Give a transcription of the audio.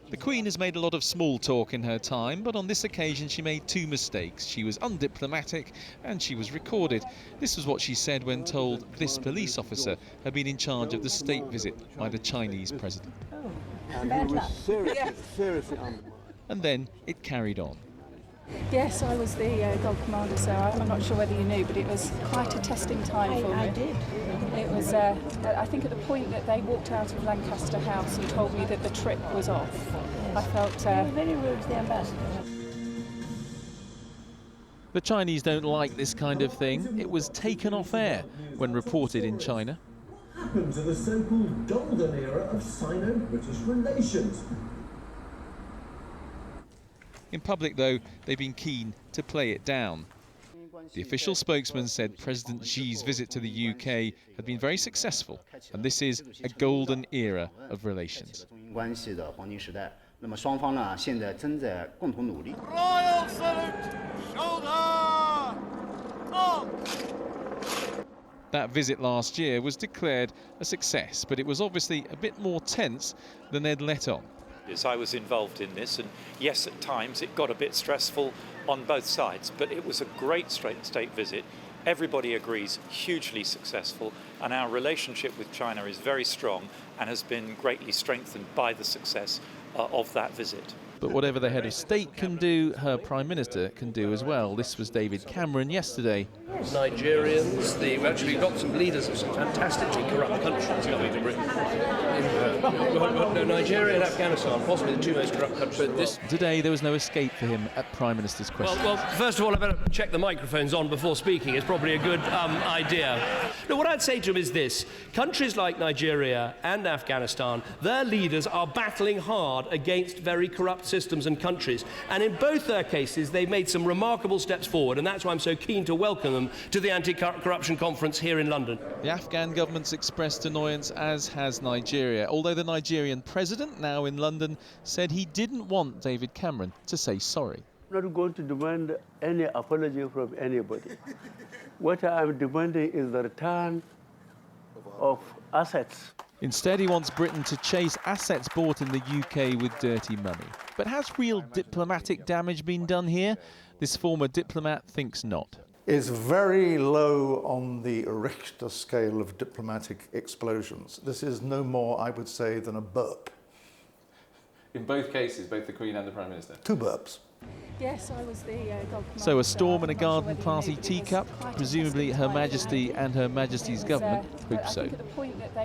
The Queen has made a lot of small talk in her time, but on this occasion she made two mistakes. She was undiplomatic and she was recorded. This was what she said when told this police officer had been in charge of the state visit by the Chinese president. And he was seriously undermined. And then it carried on. Yes, I was the Gold Commander, so I'm not sure whether you knew, but it was quite a testing time for me. I did. It was, I think, at the point that they walked out of Lancaster House and told me that the trip was off. Yes. I felt... They were very rude to the ambassador. The Chinese don't like this kind of thing. It was taken off air when reported in China. What happened to the so-called golden era of Sino-British relations? In public, though, they've been keen to play it down. The official spokesman said President Xi's visit to the UK had been very successful, and this is a golden era of relations. Royal salute! Shoulder! That visit last year was declared a success, but it was obviously a bit more tense than they'd let on. Yes, I was involved in this, and yes, at times it got a bit stressful on both sides, but it was a great state visit. Everybody agrees, hugely successful, and our relationship with China is very strong and has been greatly strengthened by the success of that visit. But whatever the head of state can do, her prime minister can do as well. This was David Cameron yesterday. Nigerians, we've actually got some leaders of some fantastically corrupt countries coming to Britain. Nigeria and Afghanistan, possibly the two most corrupt countries. Today there was no escape for him at Prime Minister's question. Well, first of all, I better check the microphones on before speaking. It's probably a good idea. No, what I'd say to him is this. Countries like Nigeria and Afghanistan, their leaders are battling hard against very corrupt systems and countries. And in both their cases, they've made some remarkable steps forward, and that's why I'm so keen to welcome them to the anti-corruption conference here in London. The Afghan government's expressed annoyance, as has Nigeria, although the Nigerian president, now in London, said he didn't want David Cameron to say sorry. I'm not going to demand any apology from anybody. What I'm demanding is the return of assets. Instead, he wants Britain to chase assets bought in the UK with dirty money. But has real diplomatic damage been done here? This former diplomat thinks not. Is very low on the Richter scale of diplomatic explosions. This is no more, I would say, than a burp. In both cases, both the Queen and the Prime Minister? Two burps. Yes, I was the Gold Commander. So a storm in a I'm not sure garden whether you party knew, but it was teacup? quite a Presumably testing Her time for me. Majesty and Her Majesty's It was, government I hope so. think at the point that they